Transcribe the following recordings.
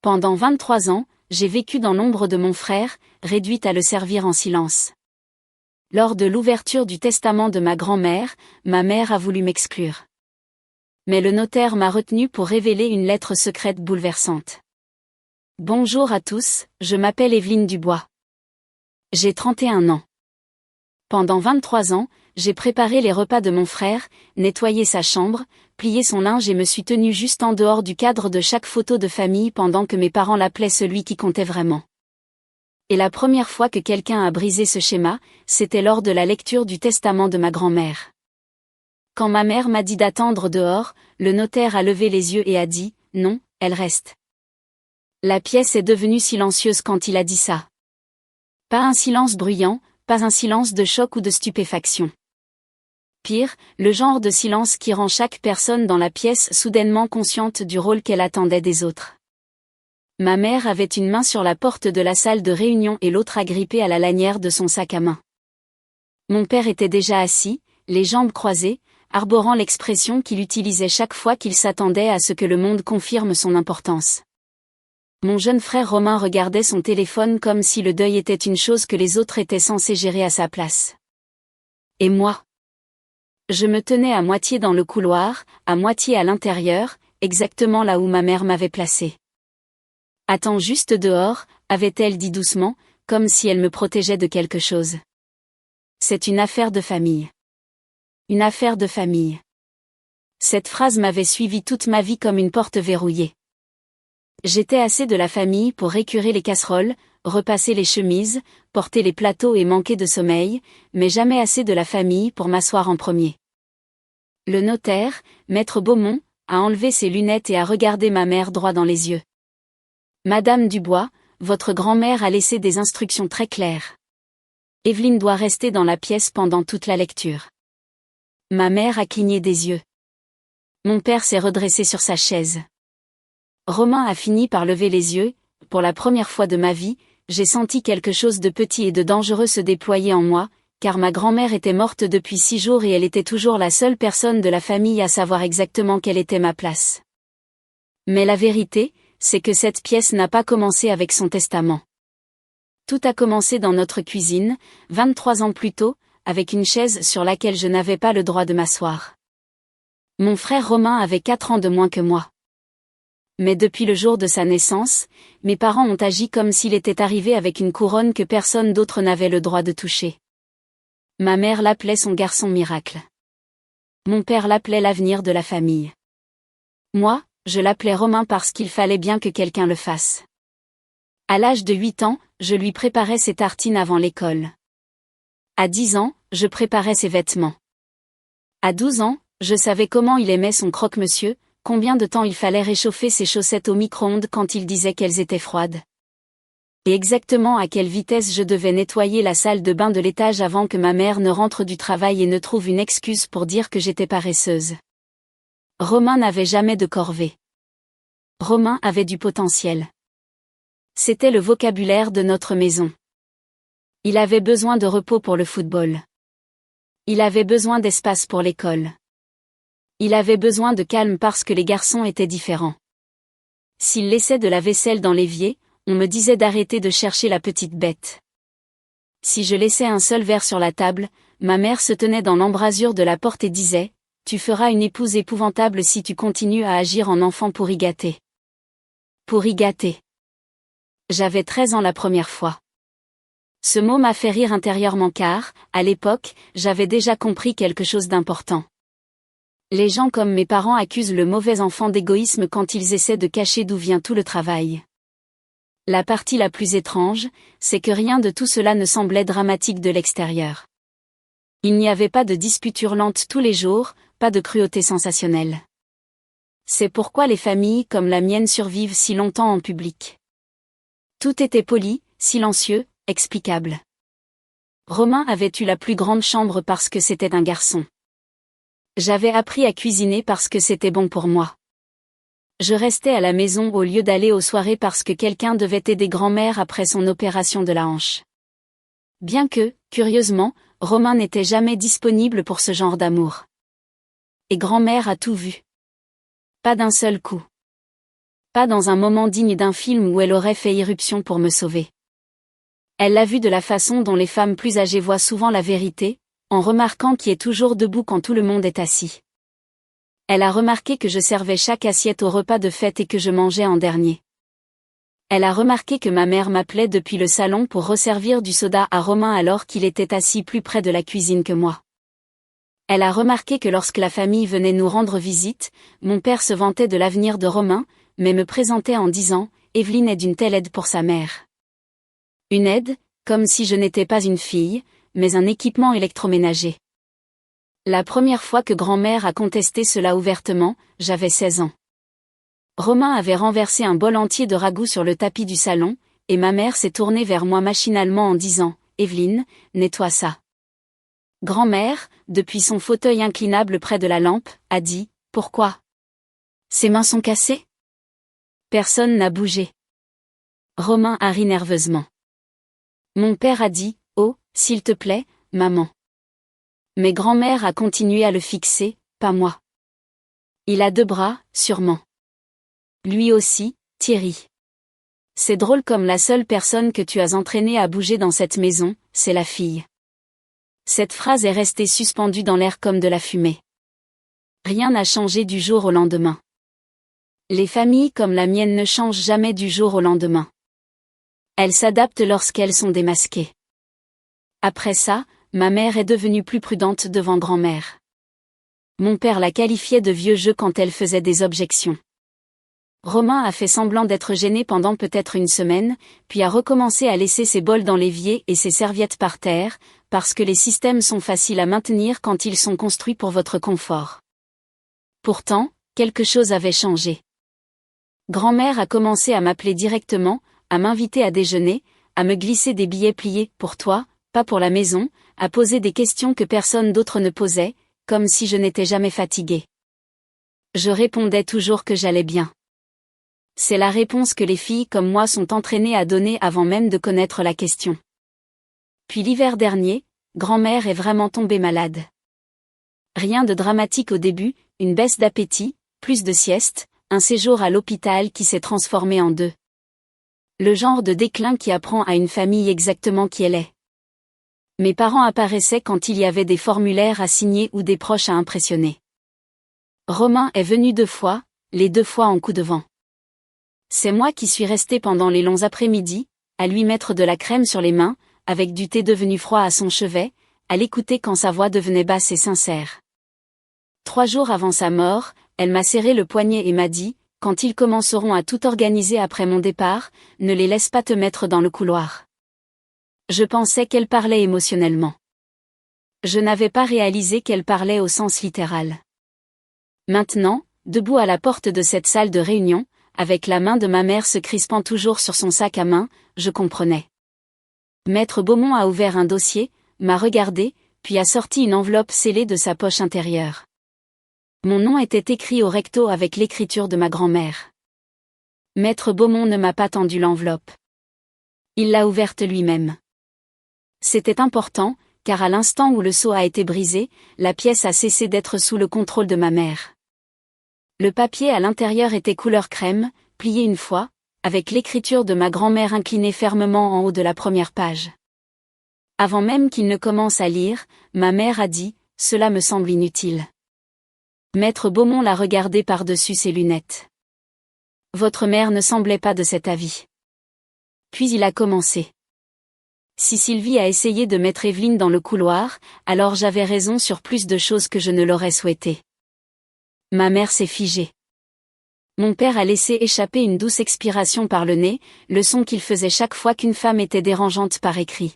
Pendant 23 ans, j'ai vécu dans l'ombre de mon frère, réduite à le servir en silence. Lors de l'ouverture du testament de ma grand-mère, ma mère a voulu m'exclure. Mais le notaire m'a retenue pour révéler une lettre secrète bouleversante. Bonjour à tous, je m'appelle Evelyne Dubois. J'ai 31 ans. Pendant 23 ans, j'ai préparé les repas de mon frère, nettoyé sa chambre, plié son linge et me suis tenue juste en dehors du cadre de chaque photo de famille pendant que mes parents l'appelaient celui qui comptait vraiment. Et la première fois que quelqu'un a brisé ce schéma, c'était lors de la lecture du testament de ma grand-mère. Quand ma mère m'a dit d'attendre dehors, le notaire a levé les yeux et a dit « Non, elle reste ». La pièce est devenue silencieuse quand il a dit ça. Pas un silence bruyant, pas un silence de choc ou de stupéfaction. Pire, le genre de silence qui rend chaque personne dans la pièce soudainement consciente du rôle qu'elle attendait des autres. Ma mère avait une main sur la porte de la salle de réunion et l'autre agrippée à la lanière de son sac à main. Mon père était déjà assis, les jambes croisées, arborant l'expression qu'il utilisait chaque fois qu'il s'attendait à ce que le monde confirme son importance. Mon jeune frère Romain regardait son téléphone comme si le deuil était une chose que les autres étaient censés gérer à sa place. Et moi? Je me tenais à moitié dans le couloir, à moitié à l'intérieur, exactement là où ma mère m'avait placé. « Attends juste dehors », avait-elle dit doucement, comme si elle me protégeait de quelque chose. C'est une affaire de famille. Une affaire de famille. Cette phrase m'avait suivi toute ma vie comme une porte verrouillée. J'étais assez de la famille pour récurer les casseroles, repasser les chemises, porter les plateaux et manquer de sommeil, mais jamais assez de la famille pour m'asseoir en premier. Le notaire, Maître Beaumont, a enlevé ses lunettes et a regardé ma mère droit dans les yeux. « Madame Dubois, votre grand-mère a laissé des instructions très claires. Evelyne doit rester dans la pièce pendant toute la lecture. » Ma mère a cligné des yeux. Mon père s'est redressé sur sa chaise. Romain a fini par lever les yeux. Pour la première fois de ma vie, j'ai senti quelque chose de petit et de dangereux se déployer en moi, car ma grand-mère était morte depuis 6 jours et elle était toujours la seule personne de la famille à savoir exactement quelle était ma place. Mais la vérité, c'est que cette pièce n'a pas commencé avec son testament. Tout a commencé dans notre cuisine, 23 ans plus tôt, avec une chaise sur laquelle je n'avais pas le droit de m'asseoir. Mon frère Romain avait 4 ans de moins que moi. Mais depuis le jour de sa naissance, mes parents ont agi comme s'il était arrivé avec une couronne que personne d'autre n'avait le droit de toucher. Ma mère l'appelait son garçon miracle. Mon père l'appelait l'avenir de la famille. Moi, je l'appelais Romain parce qu'il fallait bien que quelqu'un le fasse. À l'âge de 8 ans, je lui préparais ses tartines avant l'école. À 10 ans, je préparais ses vêtements. À 12 ans, je savais comment il aimait son croque-monsieur, combien de temps il fallait réchauffer ses chaussettes au micro-ondes quand il disait qu'elles étaient froides. Et exactement à quelle vitesse je devais nettoyer la salle de bain de l'étage avant que ma mère ne rentre du travail et ne trouve une excuse pour dire que j'étais paresseuse. Romain n'avait jamais de corvée. Romain avait du potentiel. C'était le vocabulaire de notre maison. Il avait besoin de repos pour le football. Il avait besoin d'espace pour l'école. Il avait besoin de calme parce que les garçons étaient différents. S'il laissait de la vaisselle dans l'évier, on me disait d'arrêter de chercher la petite bête. Si je laissais un seul verre sur la table, ma mère se tenait dans l'embrasure de la porte et disait « Tu feras une épouse épouvantable si tu continues à agir en enfant pourri gâté. » Pourri gâté. J'avais 13 ans la première fois. Ce mot m'a fait rire intérieurement car, à l'époque, j'avais déjà compris quelque chose d'important. Les gens comme mes parents accusent le mauvais enfant d'égoïsme quand ils essaient de cacher d'où vient tout le travail. La partie la plus étrange, c'est que rien de tout cela ne semblait dramatique de l'extérieur. Il n'y avait pas de disputes hurlantes tous les jours, pas de cruauté sensationnelle. C'est pourquoi les familles comme la mienne survivent si longtemps en public. Tout était poli, silencieux, explicable. Romain avait eu la plus grande chambre parce que c'était un garçon. J'avais appris à cuisiner parce que c'était bon pour moi. Je restais à la maison au lieu d'aller aux soirées parce que quelqu'un devait aider grand-mère après son opération de la hanche. Bien que, curieusement, Romain n'était jamais disponible pour ce genre d'amour. Et grand-mère a tout vu. Pas d'un seul coup. Pas dans un moment digne d'un film où elle aurait fait irruption pour me sauver. Elle l'a vu de la façon dont les femmes plus âgées voient souvent la vérité, en remarquant qui est toujours debout quand tout le monde est assis. Elle a remarqué que je servais chaque assiette au repas de fête et que je mangeais en dernier. Elle a remarqué que ma mère m'appelait depuis le salon pour resservir du soda à Romain alors qu'il était assis plus près de la cuisine que moi. Elle a remarqué que lorsque la famille venait nous rendre visite, mon père se vantait de l'avenir de Romain, mais me présentait en disant « Evelyne est d'une telle aide pour sa mère ». Une aide, comme si je n'étais pas une fille, mais un équipement électroménager. La première fois que grand-mère a contesté cela ouvertement, j'avais 16 ans. Romain avait renversé un bol entier de ragoût sur le tapis du salon, et ma mère s'est tournée vers moi machinalement en disant « Evelyne, nettoie ça ». Grand-mère, depuis son fauteuil inclinable près de la lampe, a dit « Pourquoi ? Ses mains sont cassées ?» Personne n'a bougé. Romain a ri nerveusement. Mon père a dit « Oh, s'il te plaît, maman ». Mais grand-mère a continué à le fixer, pas moi. Il a 2 bras, sûrement. Lui aussi, Thierry. C'est drôle comme la seule personne que tu as entraînée à bouger dans cette maison, c'est la fille. Cette phrase est restée suspendue dans l'air comme de la fumée. Rien n'a changé du jour au lendemain. Les familles comme la mienne ne changent jamais du jour au lendemain. Elles s'adaptent lorsqu'elles sont démasquées. Après ça, ma mère est devenue plus prudente devant grand-mère. Mon père la qualifiait de vieux jeu quand elle faisait des objections. Romain a fait semblant d'être gêné pendant peut-être une semaine, puis a recommencé à laisser ses bols dans l'évier et ses serviettes par terre, parce que les systèmes sont faciles à maintenir quand ils sont construits pour votre confort. Pourtant, quelque chose avait changé. Grand-mère a commencé à m'appeler directement, à m'inviter à déjeuner, à me glisser des billets pliés pour toi, pas pour la maison, à poser des questions que personne d'autre ne posait, comme si je n'étais jamais fatiguée. Je répondais toujours que j'allais bien. C'est la réponse que les filles comme moi sont entraînées à donner avant même de connaître la question. Puis l'hiver dernier, grand-mère est vraiment tombée malade. Rien de dramatique au début, une baisse d'appétit, plus de sieste, un séjour à l'hôpital qui s'est transformé en 2. Le genre de déclin qui apprend à une famille exactement qui elle est. Mes parents apparaissaient quand il y avait des formulaires à signer ou des proches à impressionner. Romain est venu 2 fois, les 2 fois en coup de vent. C'est moi qui suis restée pendant les longs après-midi, à lui mettre de la crème sur les mains, avec du thé devenu froid à son chevet, à l'écouter quand sa voix devenait basse et sincère. 3 jours avant sa mort, elle m'a serré le poignet et m'a dit, quand ils commenceront à tout organiser après mon départ, ne les laisse pas te mettre dans le couloir. Je pensais qu'elle parlait émotionnellement. Je n'avais pas réalisé qu'elle parlait au sens littéral. Maintenant, debout à la porte de cette salle de réunion, avec la main de ma mère se crispant toujours sur son sac à main, je comprenais. Maître Beaumont a ouvert un dossier, m'a regardé, puis a sorti une enveloppe scellée de sa poche intérieure. Mon nom était écrit au recto avec l'écriture de ma grand-mère. Maître Beaumont ne m'a pas tendu l'enveloppe. Il l'a ouverte lui-même. C'était important, car à l'instant où le seau a été brisé, la pièce a cessé d'être sous le contrôle de ma mère. Le papier à l'intérieur était couleur crème, plié une fois, avec l'écriture de ma grand-mère inclinée fermement en haut de la première page. Avant même qu'il ne commence à lire, ma mère a dit « Cela me semble inutile ». Maître Beaumont l'a regardé par-dessus ses lunettes. Votre mère ne semblait pas de cet avis. Puis il a commencé. Si Sylvie a essayé de mettre Evelyne dans le couloir, alors j'avais raison sur plus de choses que je ne l'aurais souhaité. Ma mère s'est figée. Mon père a laissé échapper une douce expiration par le nez, le son qu'il faisait chaque fois qu'une femme était dérangeante par écrit.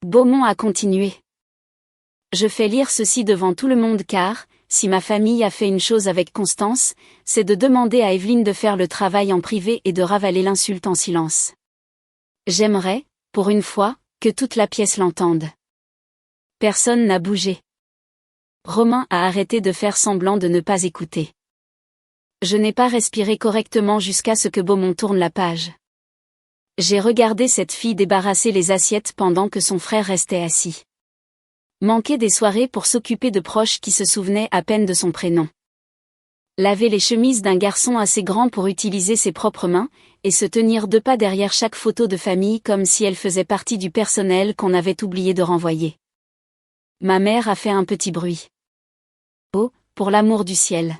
Beaumont a continué. Je fais lire ceci devant tout le monde car, si ma famille a fait une chose avec constance, c'est de demander à Evelyne de faire le travail en privé et de ravaler l'insulte en silence. J'aimerais, pour une fois, que toute la pièce l'entende. Personne n'a bougé. Romain a arrêté de faire semblant de ne pas écouter. Je n'ai pas respiré correctement jusqu'à ce que Beaumont tourne la page. J'ai regardé cette fille débarrasser les assiettes pendant que son frère restait assis. Manquer des soirées pour s'occuper de proches qui se souvenaient à peine de son prénom. Laver les chemises d'un garçon assez grand pour utiliser ses propres mains, et se tenir 2 pas derrière chaque photo de famille comme si elle faisait partie du personnel qu'on avait oublié de renvoyer. Ma mère a fait un petit bruit. Oh, pour l'amour du ciel.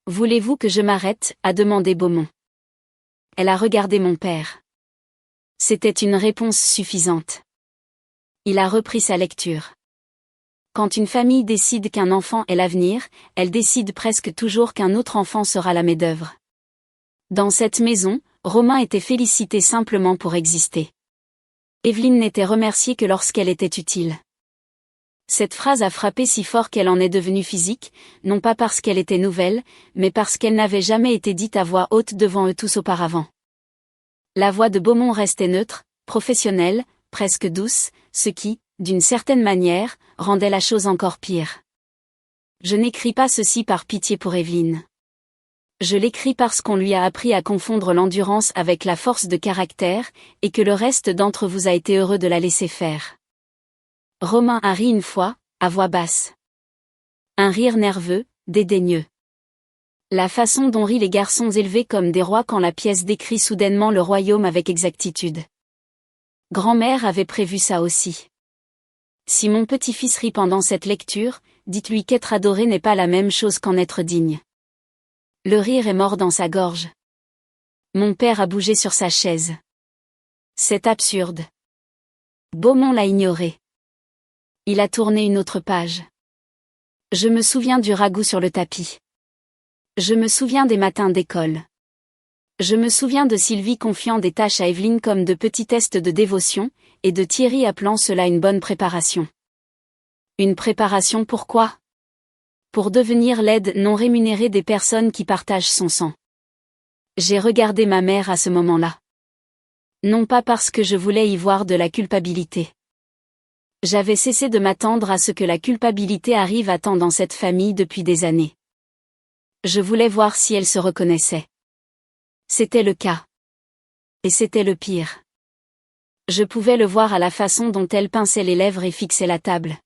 Voulez-vous que je m'arrête, a demandé Beaumont. Elle a regardé mon père. C'était une réponse suffisante. Il a repris sa lecture. Quand une famille décide qu'un enfant est l'avenir, elle décide presque toujours qu'un autre enfant sera la main-d'œuvre. Dans cette maison, Romain était félicité simplement pour exister. Evelyne n'était remerciée que lorsqu'elle était utile. Cette phrase a frappé si fort qu'elle en est devenue physique, non pas parce qu'elle était nouvelle, mais parce qu'elle n'avait jamais été dite à voix haute devant eux tous auparavant. La voix de Beaumont restait neutre, professionnelle, presque douce, ce qui, d'une certaine manière, rendait la chose encore pire. Je n'écris pas ceci par pitié pour Evelyne. Je l'écris parce qu'on lui a appris à confondre l'endurance avec la force de caractère, et que le reste d'entre vous a été heureux de la laisser faire. Romain a ri une fois, à voix basse. Un rire nerveux, dédaigneux. La façon dont rient les garçons élevés comme des rois quand la pièce décrit soudainement le royaume avec exactitude. Grand-mère avait prévu ça aussi. Si mon petit-fils rit pendant cette lecture, dites-lui qu'être adoré n'est pas la même chose qu'en être digne. Le rire est mort dans sa gorge. Mon père a bougé sur sa chaise. C'est absurde. Beaumont l'a ignoré. Il a tourné une autre page. Je me souviens du ragoût sur le tapis. Je me souviens des matins d'école. Je me souviens de Sylvie confiant des tâches à Evelyne comme de petits tests de dévotion, et de Thierry appelant cela une bonne préparation. Une préparation pour quoi ? Pour devenir l'aide non rémunérée des personnes qui partagent son sang. J'ai regardé ma mère à ce moment-là. Non pas parce que je voulais y voir de la culpabilité. J'avais cessé de m'attendre à ce que la culpabilité arrive à temps dans cette famille depuis des années. Je voulais voir si elle se reconnaissait. C'était le cas. Et c'était le pire. Je pouvais le voir à la façon dont elle pinçait les lèvres et fixait la table.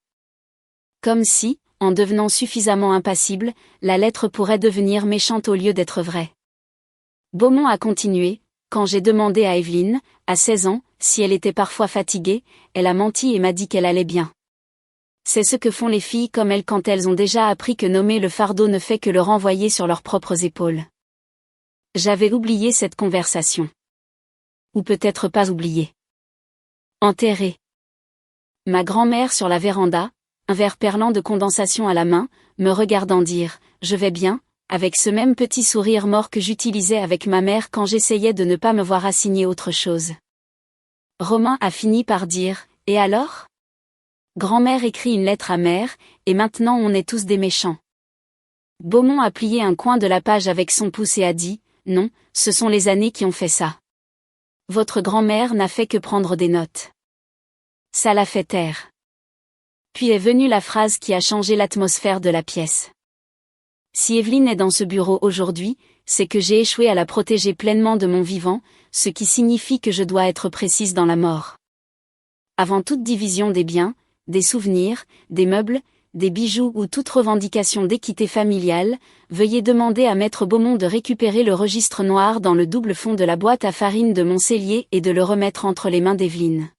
Comme si, en devenant suffisamment impassible, la lettre pourrait devenir méchante au lieu d'être vraie. Beaumont a continué, quand j'ai demandé à Evelyne, à 16 ans, si elle était parfois fatiguée, elle a menti et m'a dit qu'elle allait bien. C'est ce que font les filles comme elle quand elles ont déjà appris que nommer le fardeau ne fait que le renvoyer sur leurs propres épaules. J'avais oublié cette conversation. Ou peut-être pas oublié. Enterré. Ma grand-mère sur la véranda, un verre perlant de condensation à la main, me regardant dire « Je vais bien », avec ce même petit sourire mort que j'utilisais avec ma mère quand j'essayais de ne pas me voir assigner autre chose. Romain a fini par dire « Et alors ?» Grand-mère écrit une lettre à mère, et maintenant on est tous des méchants. Beaumont a plié un coin de la page avec son pouce et a dit « Non, ce sont les années qui ont fait ça. Votre grand-mère n'a fait que prendre des notes. » Ça l'a fait taire. Puis est venue la phrase qui a changé l'atmosphère de la pièce. Si Evelyne est dans ce bureau aujourd'hui, c'est que j'ai échoué à la protéger pleinement de mon vivant, ce qui signifie que je dois être précise dans la mort. Avant toute division des biens, des souvenirs, des meubles, des bijoux ou toute revendication d'équité familiale, veuillez demander à Maître Beaumont de récupérer le registre noir dans le double fond de la boîte à farine de mon cellier et de le remettre entre les mains d'Evelyne.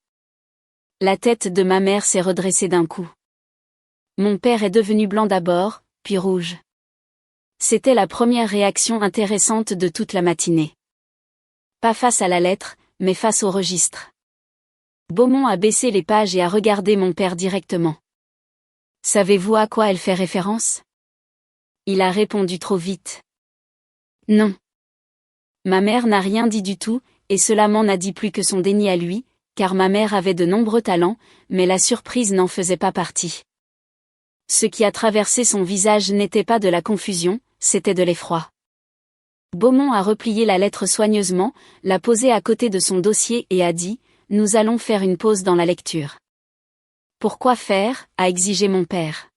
La tête de ma mère s'est redressée d'un coup. Mon père est devenu blanc d'abord, puis rouge. C'était la première réaction intéressante de toute la matinée. Pas face à la lettre, mais face au registre. Beaumont a baissé les pages et a regardé mon père directement. Savez-vous à quoi elle fait référence ? Il a répondu trop vite. Non. Ma mère n'a rien dit du tout, et cela m'en a dit plus que son déni à lui, car ma mère avait de nombreux talents, mais la surprise n'en faisait pas partie. Ce qui a traversé son visage n'était pas de la confusion, c'était de l'effroi. Beaumont a replié la lettre soigneusement, l'a posée à côté de son dossier et a dit « Nous allons faire une pause dans la lecture. » Pourquoi faire, a exigé mon père.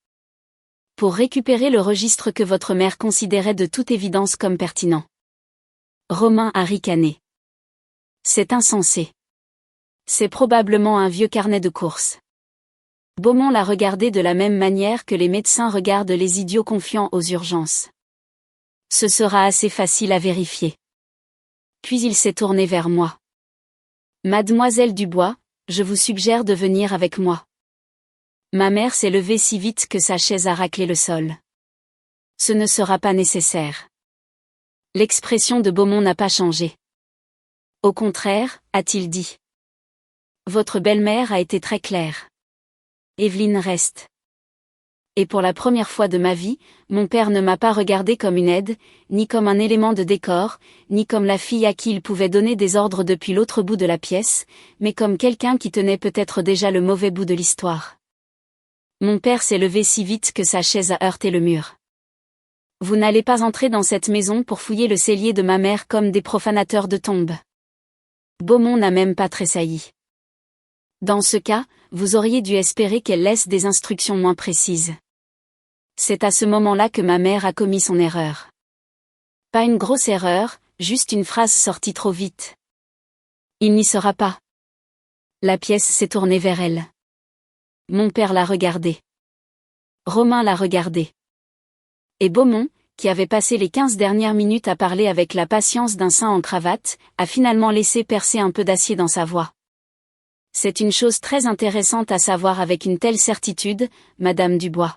Pour récupérer le registre que votre mère considérait de toute évidence comme pertinent. Romain a ricané. C'est insensé. C'est probablement un vieux carnet de courses. Beaumont l'a regardé de la même manière que les médecins regardent les idiots confiants aux urgences. Ce sera assez facile à vérifier. Puis il s'est tourné vers moi. Mademoiselle Dubois, je vous suggère de venir avec moi. Ma mère s'est levée si vite que sa chaise a raclé le sol. Ce ne sera pas nécessaire. L'expression de Beaumont n'a pas changé. Au contraire, a-t-il dit. Votre belle-mère a été très claire. Evelyne reste. Et pour la première fois de ma vie, mon père ne m'a pas regardé comme une aide, ni comme un élément de décor, ni comme la fille à qui il pouvait donner des ordres depuis l'autre bout de la pièce, mais comme quelqu'un qui tenait peut-être déjà le mauvais bout de l'histoire. Mon père s'est levé si vite que sa chaise a heurté le mur. Vous n'allez pas entrer dans cette maison pour fouiller le cellier de ma mère comme des profanateurs de tombes. Beaumont n'a même pas tressailli. Dans ce cas, vous auriez dû espérer qu'elle laisse des instructions moins précises. C'est à ce moment-là que ma mère a commis son erreur. Pas une grosse erreur, juste une phrase sortie trop vite. Il n'y sera pas. La pièce s'est tournée vers elle. Mon père l'a regardée. Romain l'a regardée. Et Beaumont, qui avait passé les 15 dernières minutes à parler avec la patience d'un saint en cravate, a finalement laissé percer un peu d'acier dans sa voix. C'est une chose très intéressante à savoir avec une telle certitude, Madame Dubois.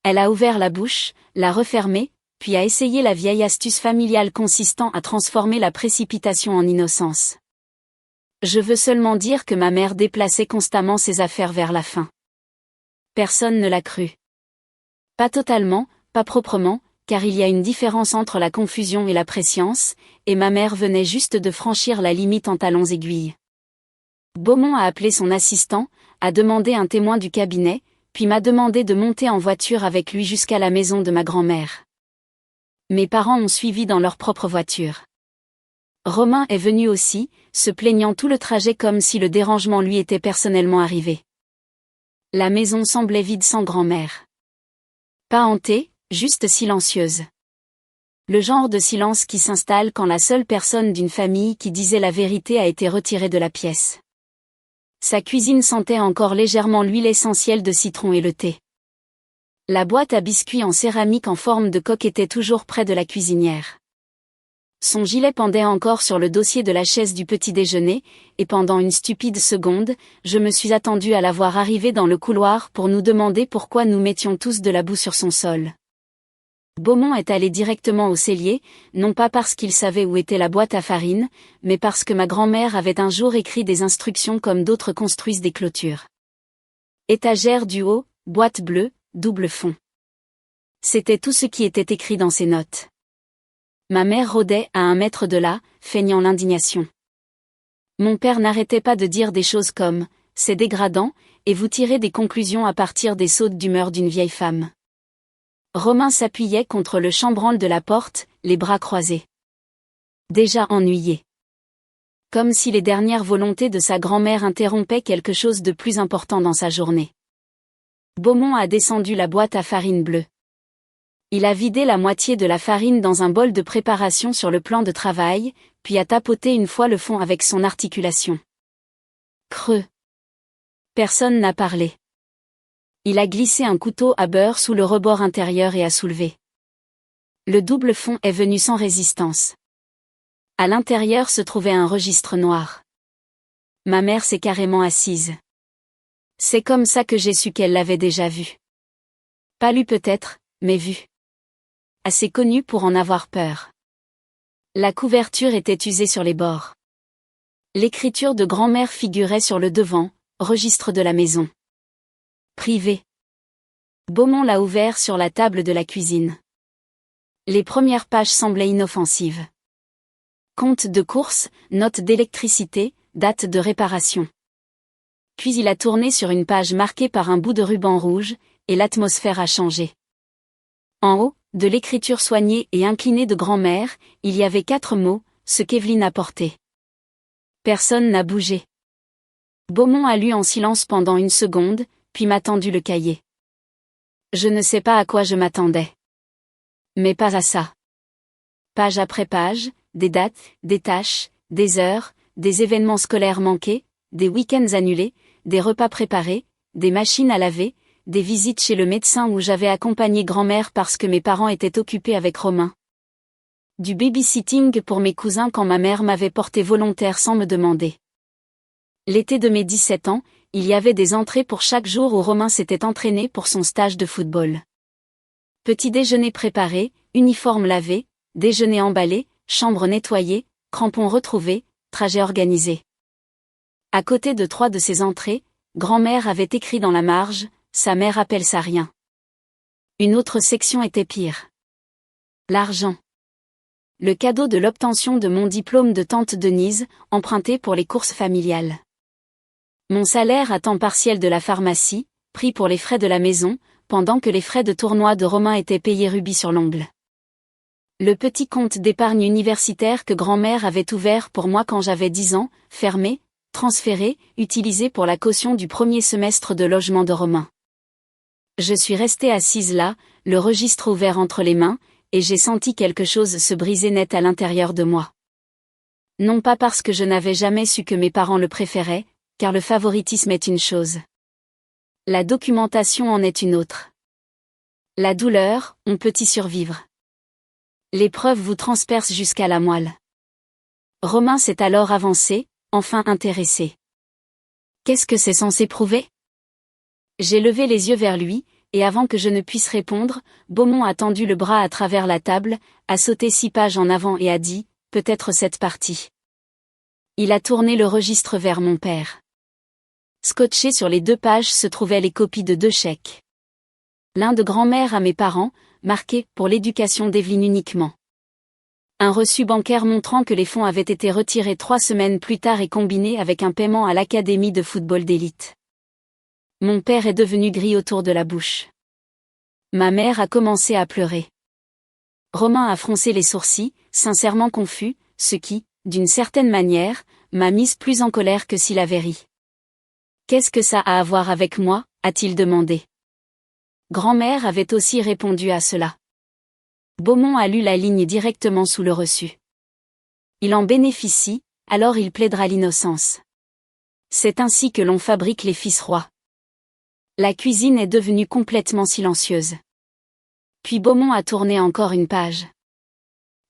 Elle a ouvert la bouche, l'a refermée, puis a essayé la vieille astuce familiale consistant à transformer la précipitation en innocence. Je veux seulement dire que ma mère déplaçait constamment ses affaires vers la fin. Personne ne l'a cru. Pas totalement, pas proprement, car il y a une différence entre la confusion et la prescience, et ma mère venait juste de franchir la limite en talons aiguilles. Beaumont a appelé son assistant, a demandé un témoin du cabinet, puis m'a demandé de monter en voiture avec lui jusqu'à la maison de ma grand-mère. Mes parents ont suivi dans leur propre voiture. Romain est venu aussi, se plaignant tout le trajet comme si le dérangement lui était personnellement arrivé. La maison semblait vide sans grand-mère. Pas hantée, juste silencieuse. Le genre de silence qui s'installe quand la seule personne d'une famille qui disait la vérité a été retirée de la pièce. Sa cuisine sentait encore légèrement l'huile essentielle de citron et le thé. La boîte à biscuits en céramique en forme de coque était toujours près de la cuisinière. Son gilet pendait encore sur le dossier de la chaise du petit déjeuner, et pendant une stupide seconde, je me suis attendue à la voir arriver dans le couloir pour nous demander pourquoi nous mettions tous de la boue sur son sol. Beaumont est allé directement au cellier, non pas parce qu'il savait où était la boîte à farine, mais parce que ma grand-mère avait un jour écrit des instructions comme d'autres construisent des clôtures. Étagère du haut, boîte bleue, double fond. C'était tout ce qui était écrit dans ses notes. Ma mère rôdait à 1 mètre de là, feignant l'indignation. Mon père n'arrêtait pas de dire des choses comme « c'est dégradant » et vous tirez des conclusions à partir des sautes d'humeur d'une vieille femme. Romain s'appuyait contre le chambranle de la porte, les bras croisés. Déjà ennuyé. Comme si les dernières volontés de sa grand-mère interrompaient quelque chose de plus important dans sa journée. Beaumont a descendu la boîte à farine bleue. Il a vidé la moitié de la farine dans un bol de préparation sur le plan de travail, puis a tapoté une fois le fond avec son articulation. Creux. Personne n'a parlé. Il a glissé un couteau à beurre sous le rebord intérieur et a soulevé. Le double fond est venu sans résistance. À l'intérieur se trouvait un registre noir. Ma mère s'est carrément assise. C'est comme ça que j'ai su qu'elle l'avait déjà vu. Pas lu peut-être, mais vu. Assez connu pour en avoir peur. La couverture était usée sur les bords. L'écriture de grand-mère figurait sur le devant, registre de la maison. Privé. Beaumont l'a ouvert sur la table de la cuisine. Les premières pages semblaient inoffensives. Compte de course, note d'électricité, date de réparation. Puis il a tourné sur une page marquée par un bout de ruban rouge, et l'atmosphère a changé. En haut, de l'écriture soignée et inclinée de grand-mère, il y avait 4 mots, ce qu'Evelyne a porté. Personne n'a bougé. Beaumont a lu en silence pendant 1 seconde, puis m'a tendu le cahier. Je ne sais pas à quoi je m'attendais. Mais pas à ça. Page après page, des dates, des tâches, des heures, des événements scolaires manqués, des week-ends annulés, des repas préparés, des machines à laver, des visites chez le médecin où j'avais accompagné grand-mère parce que mes parents étaient occupés avec Romain, Du babysitting pour mes cousins quand ma mère m'avait porté volontaire sans me demander. L'été de mes 17 ans, il y avait des entrées pour chaque jour où Romain s'était entraîné pour son stage de football. Petit déjeuner préparé, uniforme lavé, déjeuner emballé, chambre nettoyée, crampons retrouvés, trajet organisé. À côté de 3 de ces entrées, grand-mère avait écrit dans la marge, sa mère appelle ça rien. Une autre section était pire. L'argent. Le cadeau de l'obtention de mon diplôme de tante Denise, emprunté pour les courses familiales. Mon salaire à temps partiel de la pharmacie, pris pour les frais de la maison, pendant que les frais de tournoi de Romain étaient payés rubis sur l'ongle. Le petit compte d'épargne universitaire que grand-mère avait ouvert pour moi quand j'avais 10 ans, fermé, transféré, utilisé pour la caution du premier semestre de logement de Romain. Je suis restée assise là, le registre ouvert entre les mains, et j'ai senti quelque chose se briser net à l'intérieur de moi. Non pas parce que je n'avais jamais su que mes parents le préféraient, car le favoritisme est une chose. La documentation en est une autre. La douleur, on peut y survivre. L'épreuve vous transperce jusqu'à la moelle. Romain s'est alors avancé, enfin intéressé. Qu'est-ce que c'est censé prouver ? J'ai levé les yeux vers lui, et avant que je ne puisse répondre, Beaumont a tendu le bras à travers la table, a sauté 6 pages en avant et a dit, peut-être cette partie. Il a tourné le registre vers mon père. Scotchés sur les 2 pages se trouvaient les copies de 2 chèques. L'un de grand-mère à mes parents, marqué « pour l'éducation d'Evelyne uniquement ». Un reçu bancaire montrant que les fonds avaient été retirés 3 semaines plus tard et combinés avec un paiement à l'académie de football d'élite. Mon père est devenu gris autour de la bouche. Ma mère a commencé à pleurer. Romain a froncé les sourcils, sincèrement confus, ce qui, d'une certaine manière, m'a mise plus en colère que s'il avait ri. « Qu'est-ce que ça a à voir avec moi ?» a-t-il demandé. Grand-mère avait aussi répondu à cela. Beaumont a lu la ligne directement sous le reçu. Il en bénéficie, alors il plaidera l'innocence. C'est ainsi que l'on fabrique les fils rois. La cuisine est devenue complètement silencieuse. Puis Beaumont a tourné encore une page.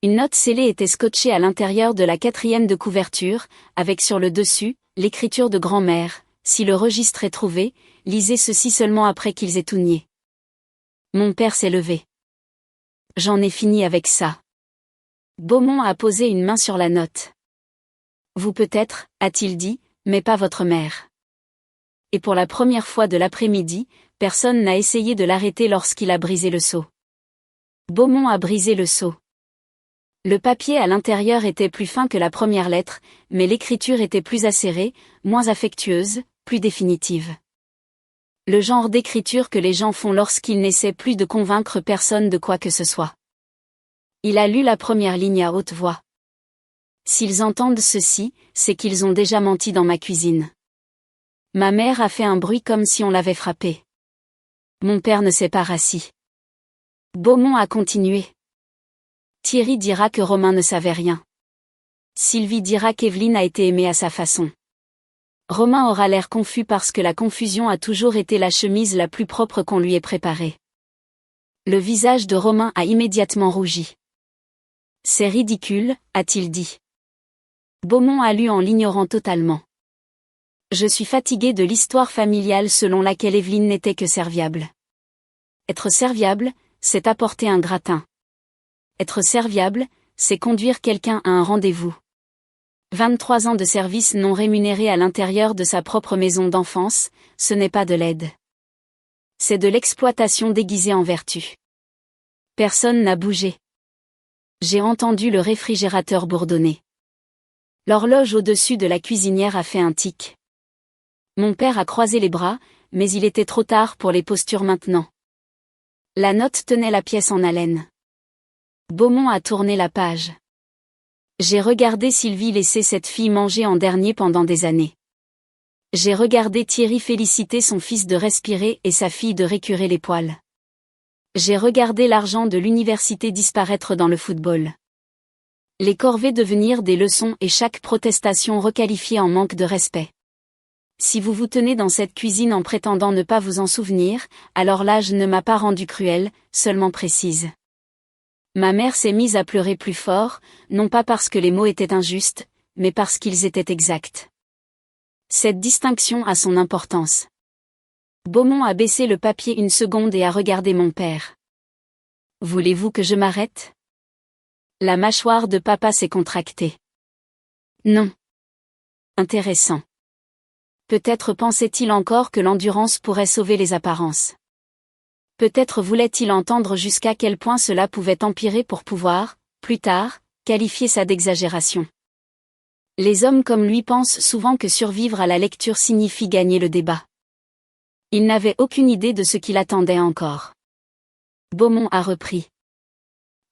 Une note scellée était scotchée à l'intérieur de la 4e de couverture, avec sur le dessus, l'écriture de grand-mère, si le registre est trouvé, lisez ceci seulement après qu'ils aient tout nié. Mon père s'est levé. J'en ai fini avec ça. Beaumont a posé une main sur la note. Vous peut-être, a-t-il dit, mais pas votre mère. Et pour la première fois de l'après-midi, personne n'a essayé de l'arrêter lorsqu'il a brisé le seau. Beaumont a brisé le seau. Le papier à l'intérieur était plus fin que la première lettre, mais l'écriture était plus acérée, moins affectueuse, plus définitive. Le genre d'écriture que les gens font lorsqu'ils n'essaient plus de convaincre personne de quoi que ce soit. Il a lu la première ligne à haute voix. S'ils entendent ceci, c'est qu'ils ont déjà menti dans ma cuisine. Ma mère a fait un bruit comme si on l'avait frappé. Mon père ne s'est pas rassis. Beaumont a continué. Thierry dira que Romain ne savait rien. Sylvie dira qu'Evelyne a été aimée à sa façon. Romain aura l'air confus parce que la confusion a toujours été la chemise la plus propre qu'on lui ait préparée. Le visage de Romain a immédiatement rougi. C'est ridicule, a-t-il dit. Beaumont a lu en l'ignorant totalement. Je suis fatigué de l'histoire familiale selon laquelle Evelyne n'était que serviable. Être serviable, c'est apporter un gratin. Être serviable, c'est conduire quelqu'un à un rendez-vous. 23 ans de service non rémunéré à l'intérieur de sa propre maison d'enfance, ce n'est pas de l'aide. C'est de l'exploitation déguisée en vertu. Personne n'a bougé. J'ai entendu le réfrigérateur bourdonner. L'horloge au-dessus de la cuisinière a fait un tic. Mon père a croisé les bras, mais il était trop tard pour les postures maintenant. La note tenait la pièce en haleine. Beaumont a tourné la page. J'ai regardé Sylvie laisser cette fille manger en dernier pendant des années. J'ai regardé Thierry féliciter son fils de respirer et sa fille de récurer les poils. J'ai regardé l'argent de l'université disparaître dans le football. Les corvées devenir des leçons et chaque protestation requalifiée en manque de respect. Si vous vous tenez dans cette cuisine en prétendant ne pas vous en souvenir, alors l'âge ne m'a pas rendu cruelle, seulement précise. Ma mère s'est mise à pleurer plus fort, non pas parce que les mots étaient injustes, mais parce qu'ils étaient exacts. Cette distinction a son importance. Beaumont a baissé le papier une seconde et a regardé mon père. Voulez-vous que je m'arrête? La mâchoire de papa s'est contractée. Non. Intéressant. Peut-être pensait-il encore que l'endurance pourrait sauver les apparences. Peut-être voulait-il entendre jusqu'à quel point cela pouvait empirer pour pouvoir, plus tard, qualifier ça d'exagération. Les hommes comme lui pensent souvent que survivre à la lecture signifie gagner le débat. Il n'avait aucune idée de ce qu'il attendait encore. Beaumont a repris.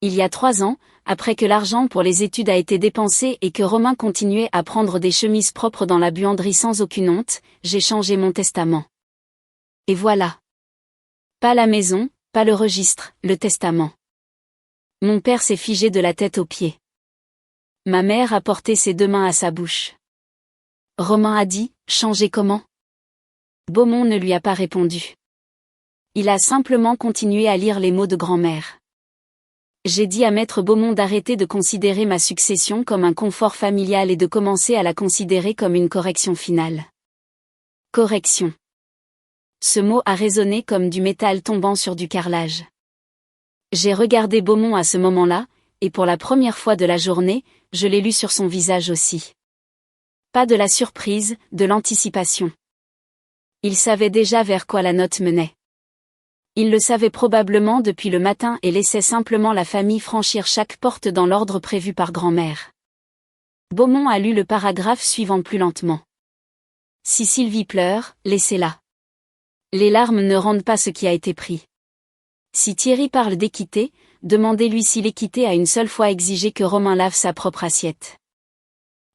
Il y a 3 ans, après que l'argent pour les études a été dépensé et que Romain continuait à prendre des chemises propres dans la buanderie sans aucune honte, j'ai changé mon testament. Et voilà. Pas la maison, pas le registre, le testament. Mon père s'est figé de la tête aux pieds. Ma mère a porté ses 2 mains à sa bouche. Romain a dit, changer comment? Beaumont ne lui a pas répondu. Il a simplement continué à lire les mots de grand-mère. J'ai dit à maître Beaumont d'arrêter de considérer ma succession comme un confort familial et de commencer à la considérer comme une correction finale. Correction. Ce mot a résonné comme du métal tombant sur du carrelage. J'ai regardé Beaumont à ce moment-là, et pour la première fois de la journée, je l'ai lu sur son visage aussi. Pas de la surprise, de l'anticipation. Il savait déjà vers quoi la note menait. Il le savait probablement depuis le matin et laissait simplement la famille franchir chaque porte dans l'ordre prévu par grand-mère. Beaumont a lu le paragraphe suivant plus lentement. Si Sylvie pleure, laissez-la. Les larmes ne rendent pas ce qui a été pris. Si Thierry parle d'équité, demandez-lui si l'équité a une seule fois exigé que Romain lave sa propre assiette.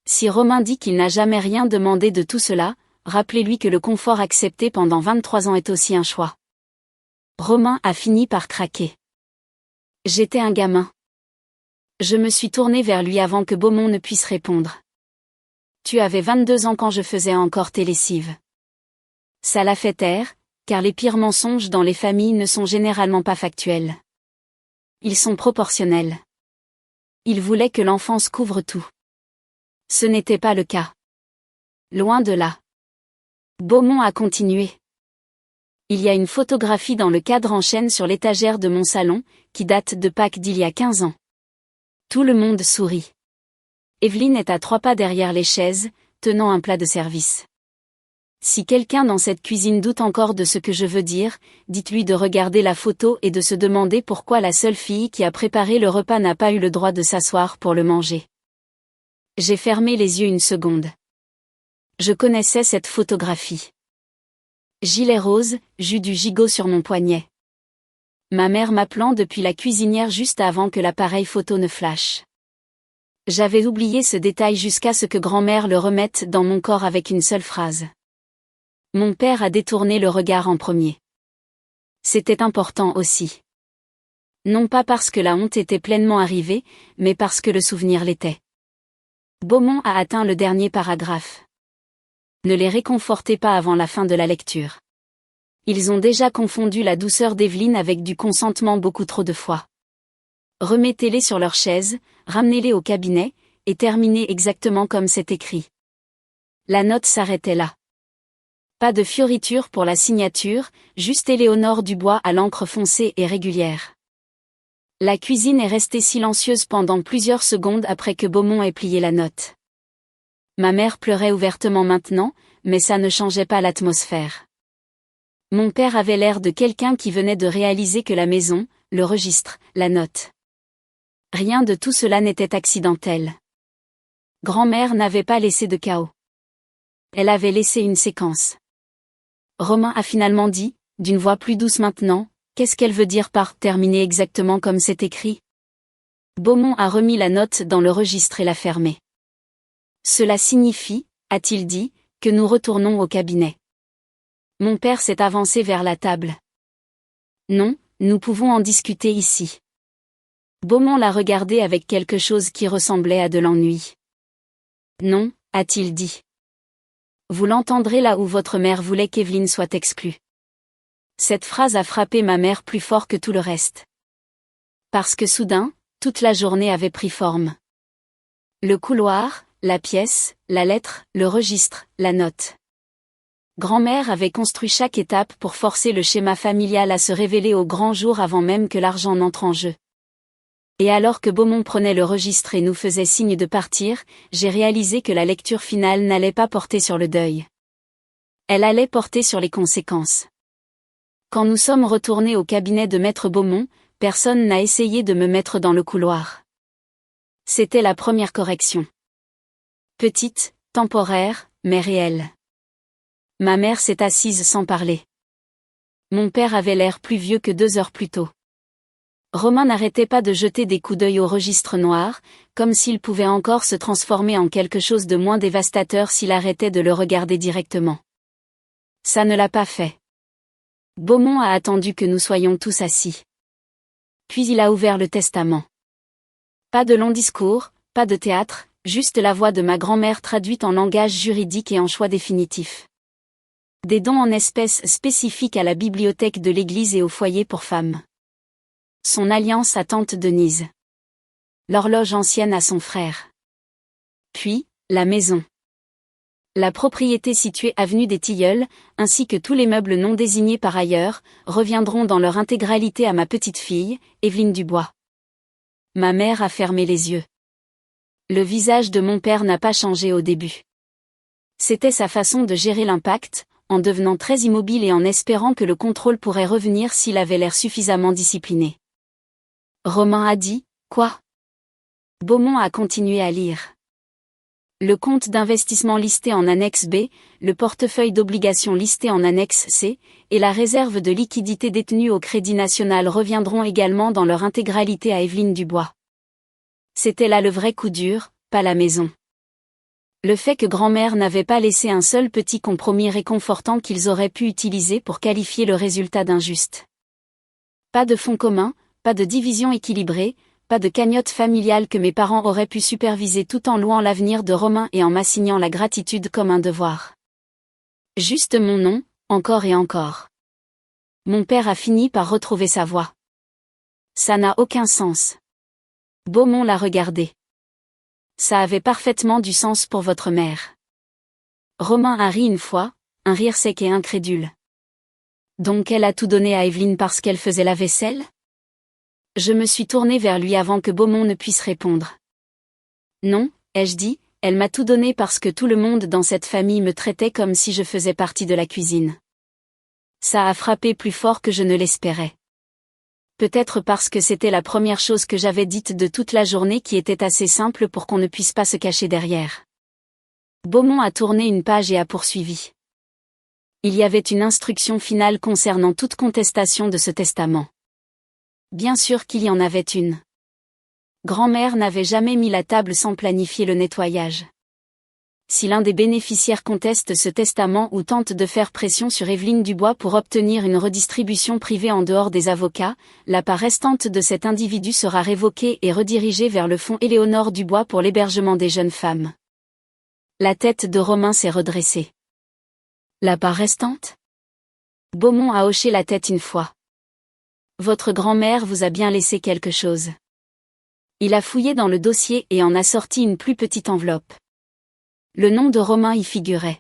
Si Romain dit qu'il n'a jamais rien demandé de tout cela, rappelez-lui que le confort accepté pendant 23 ans est aussi un choix. Romain a fini par craquer. J'étais un gamin. Je me suis tourné vers lui avant que Beaumont ne puisse répondre. Tu avais 22 ans quand je faisais encore tes lessives. Ça l'a fait taire, car les pires mensonges dans les familles ne sont généralement pas factuels. Ils sont proportionnels. Il voulait que l'enfance couvre tout. Ce n'était pas le cas. Loin de là. Beaumont a continué. Il y a une photographie dans le cadre en chêne sur l'étagère de mon salon, qui date de Pâques d'il y a 15 ans. Tout le monde sourit. Evelyne est à 3 pas derrière les chaises, tenant un plat de service. Si quelqu'un dans cette cuisine doute encore de ce que je veux dire, dites-lui de regarder la photo et de se demander pourquoi la seule fille qui a préparé le repas n'a pas eu le droit de s'asseoir pour le manger. J'ai fermé les yeux une seconde. Je connaissais cette photographie. Gilet rose, jus du gigot sur mon poignet. Ma mère m'appelant depuis la cuisinière juste avant que l'appareil photo ne flash. J'avais oublié ce détail jusqu'à ce que grand-mère le remette dans mon corps avec une seule phrase. Mon père a détourné le regard en premier. C'était important aussi. Non pas parce que la honte était pleinement arrivée, mais parce que le souvenir l'était. Beaumont a atteint le dernier paragraphe. Ne les réconfortez pas avant la fin de la lecture. Ils ont déjà confondu la douceur d'Evelyne avec du consentement beaucoup trop de fois. Remettez-les sur leur chaise, ramenez-les au cabinet, et terminez exactement comme c'est écrit. La note s'arrêtait là. Pas de fioriture pour la signature, juste Éléonore Dubois à l'encre foncée et régulière. La cuisine est restée silencieuse pendant plusieurs secondes après que Beaumont ait plié la note. Ma mère pleurait ouvertement maintenant, mais ça ne changeait pas l'atmosphère. Mon père avait l'air de quelqu'un qui venait de réaliser que la maison, le registre, la note. Rien de tout cela n'était accidentel. Grand-mère n'avait pas laissé de chaos. Elle avait laissé une séquence. Romain a finalement dit, d'une voix plus douce maintenant, qu'est-ce qu'elle veut dire par « terminer exactement comme c'est écrit ». Beaumont a remis la note dans le registre et l'a fermée. Cela signifie, a-t-il dit, que nous retournons au cabinet. Mon père s'est avancé vers la table. Non, nous pouvons en discuter ici. Beaumont l'a regardé avec quelque chose qui ressemblait à de l'ennui. Non, a-t-il dit. Vous l'entendrez là où votre mère voulait qu'Evelyne soit exclue. Cette phrase a frappé ma mère plus fort que tout le reste. Parce que soudain, toute la journée avait pris forme. Le couloir, la pièce, la lettre, le registre, la note. Grand-mère avait construit chaque étape pour forcer le schéma familial à se révéler au grand jour avant même que l'argent n'entre en jeu. Et alors que Beaumont prenait le registre et nous faisait signe de partir, j'ai réalisé que la lecture finale n'allait pas porter sur le deuil. Elle allait porter sur les conséquences. Quand nous sommes retournés au cabinet de Maître Beaumont, personne n'a essayé de me mettre dans le couloir. C'était la première correction. Petite, temporaire, mais réelle. Ma mère s'est assise sans parler. Mon père avait l'air plus vieux que 2 heures plus tôt. Romain n'arrêtait pas de jeter des coups d'œil au registre noir, comme s'il pouvait encore se transformer en quelque chose de moins dévastateur s'il arrêtait de le regarder directement. Ça ne l'a pas fait. Beaumont a attendu que nous soyons tous assis. Puis il a ouvert le testament. Pas de long discours, pas de théâtre, juste la voix de ma grand-mère traduite en langage juridique et en choix définitif. Des dons en espèces spécifiques à la bibliothèque de l'église et au foyer pour femmes. Son alliance à tante Denise. L'horloge ancienne à son frère. Puis, la maison. La propriété située avenue des Tilleuls, ainsi que tous les meubles non désignés par ailleurs, reviendront dans leur intégralité à ma petite-fille, Évelyne Dubois. Ma mère a fermé les yeux. Le visage de mon père n'a pas changé au début. C'était sa façon de gérer l'impact, en devenant très immobile et en espérant que le contrôle pourrait revenir s'il avait l'air suffisamment discipliné. Romain a dit, quoi? Beaumont a continué à lire. Le compte d'investissement listé en annexe B, le portefeuille d'obligations listé en annexe C, et la réserve de liquidité détenue au Crédit National reviendront également dans leur intégralité à Évelyne Dubois. C'était là le vrai coup dur, pas la maison. Le fait que grand-mère n'avait pas laissé un seul petit compromis réconfortant qu'ils auraient pu utiliser pour qualifier le résultat d'injuste. Pas de fonds commun, pas de division équilibrée, pas de cagnotte familiale que mes parents auraient pu superviser tout en louant l'avenir de Romain et en m'assignant la gratitude comme un devoir. Juste mon nom, encore et encore. Mon père a fini par retrouver sa voix. Ça n'a aucun sens. Beaumont l'a regardé. Ça avait parfaitement du sens pour votre mère. Romain a ri une fois, un rire sec et incrédule. Donc elle a tout donné à Évelyne parce qu'elle faisait la vaisselle? Je me suis tournée vers lui avant que Beaumont ne puisse répondre. Non, ai-je dit, elle m'a tout donné parce que tout le monde dans cette famille me traitait comme si je faisais partie de la cuisine. Ça a frappé plus fort que je ne l'espérais. Peut-être parce que c'était la première chose que j'avais dite de toute la journée qui était assez simple pour qu'on ne puisse pas se cacher derrière. Beaumont a tourné une page et a poursuivi. Il y avait une instruction finale concernant toute contestation de ce testament. Bien sûr qu'il y en avait une. Grand-mère n'avait jamais mis la table sans planifier le nettoyage. Si l'un des bénéficiaires conteste ce testament ou tente de faire pression sur Évelyne Dubois pour obtenir une redistribution privée en dehors des avocats, la part restante de cet individu sera révoquée et redirigée vers le fonds Éléonore Dubois pour l'hébergement des jeunes femmes. La tête de Romain s'est redressée. La part restante? Beaumont a hoché la tête une fois. Votre grand-mère vous a bien laissé quelque chose. Il a fouillé dans le dossier et en a sorti une plus petite enveloppe. Le nom de Romain y figurait.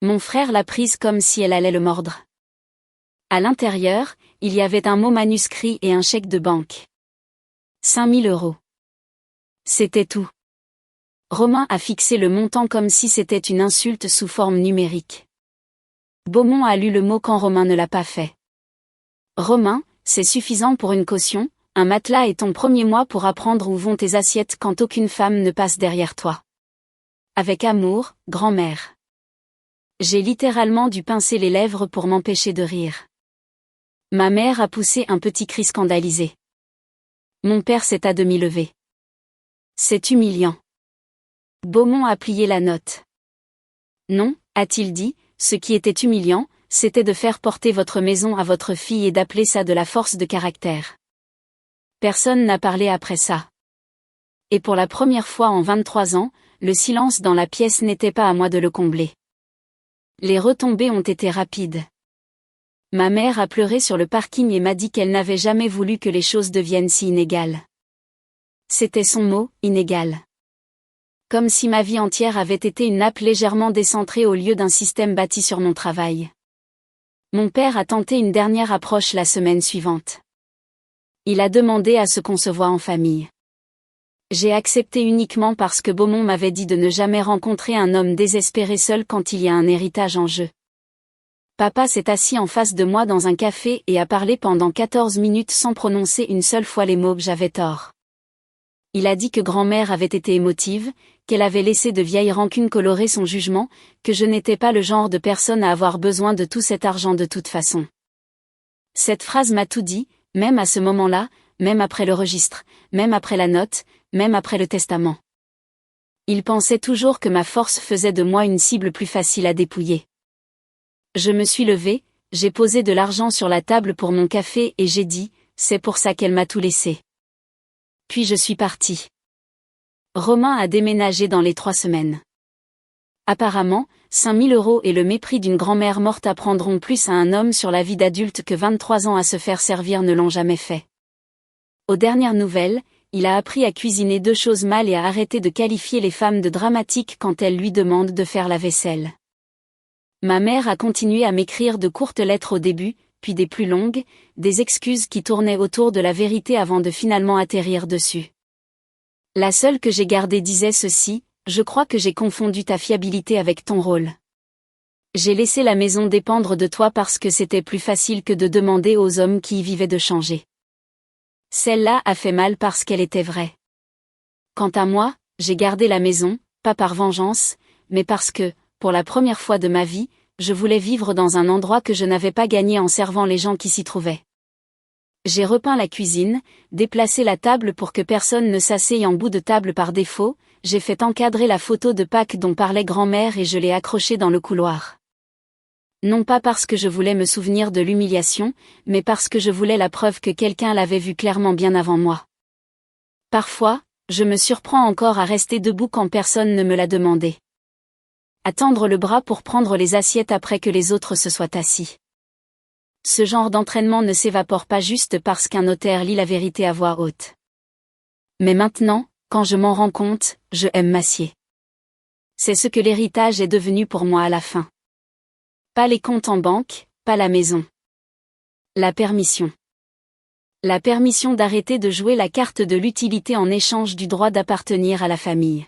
Mon frère l'a prise comme si elle allait le mordre. À l'intérieur, il y avait un mot manuscrit et un chèque de banque. 5 000 €. C'était tout. Romain a fixé le montant comme si c'était une insulte sous forme numérique. Beaumont a lu le mot quand Romain ne l'a pas fait. Romain, c'est suffisant pour une caution, un matelas est ton premier mois pour apprendre où vont tes assiettes quand aucune femme ne passe derrière toi. Avec amour, grand-mère. J'ai littéralement dû pincer les lèvres pour m'empêcher de rire. Ma mère a poussé un petit cri scandalisé. Mon père s'est à demi levé. C'est humiliant. Beaumont a plié la note. Non, a-t-il dit, ce qui était humiliant, c'était de faire porter votre maison à votre fille et d'appeler ça de la force de caractère. Personne n'a parlé après ça. Et pour la première fois en 23 ans, le silence dans la pièce n'était pas à moi de le combler. Les retombées ont été rapides. Ma mère a pleuré sur le parking et m'a dit qu'elle n'avait jamais voulu que les choses deviennent si inégales. C'était son mot, inégal. Comme si ma vie entière avait été une nappe légèrement décentrée au lieu d'un système bâti sur mon travail. Mon père a tenté une dernière approche la semaine suivante. Il a demandé à ce qu'on se voie en famille. J'ai accepté uniquement parce que Beaumont m'avait dit de ne jamais rencontrer un homme désespéré seul quand il y a un héritage en jeu. Papa s'est assis en face de moi dans un café et a parlé pendant 14 minutes sans prononcer une seule fois les mots que j'avais tort. Il a dit que grand-mère avait été émotive, qu'elle avait laissé de vieilles rancunes colorer son jugement, que je n'étais pas le genre de personne à avoir besoin de tout cet argent de toute façon. Cette phrase m'a tout dit, même à ce moment-là, même après le registre, même après la note, même après le testament. Il pensait toujours que ma force faisait de moi une cible plus facile à dépouiller. Je me suis levée, j'ai posé de l'argent sur la table pour mon café et j'ai dit, c'est pour ça qu'elle m'a tout laissé. Puis je suis partie. Romain a déménagé dans les 3 semaines. Apparemment, 5 000 € et le mépris d'une grand-mère morte apprendront plus à un homme sur la vie d'adulte que 23 ans à se faire servir ne l'ont jamais fait. Aux dernières nouvelles, il a appris à cuisiner 2 choses mal et à arrêter de qualifier les femmes de dramatiques quand elles lui demandent de faire la vaisselle. Ma mère a continué à m'écrire de courtes lettres au début, puis des plus longues, des excuses qui tournaient autour de la vérité avant de finalement atterrir dessus. La seule que j'ai gardée disait ceci: je crois que j'ai confondu ta fiabilité avec ton rôle. J'ai laissé la maison dépendre de toi parce que c'était plus facile que de demander aux hommes qui y vivaient de changer. Celle-là a fait mal parce qu'elle était vraie. Quant à moi, j'ai gardé la maison, pas par vengeance, mais parce que, pour la première fois de ma vie, je voulais vivre dans un endroit que je n'avais pas gagné en servant les gens qui s'y trouvaient. J'ai repeint la cuisine, déplacé la table pour que personne ne s'asseye en bout de table par défaut, j'ai fait encadrer la photo de Pâques dont parlait grand-mère et je l'ai accrochée dans le couloir. Non pas parce que je voulais me souvenir de l'humiliation, mais parce que je voulais la preuve que quelqu'un l'avait vue clairement bien avant moi. Parfois, je me surprends encore à rester debout quand personne ne me l'a demandé. À tendre le bras pour prendre les assiettes après que les autres se soient assis. Ce genre d'entraînement ne s'évapore pas juste parce qu'un notaire lit la vérité à voix haute. Mais maintenant, quand je m'en rends compte, je aime m'assier. C'est ce que l'héritage est devenu pour moi à la fin. Pas les comptes en banque, pas la maison. La permission. La permission d'arrêter de jouer la carte de l'utilité en échange du droit d'appartenir à la famille.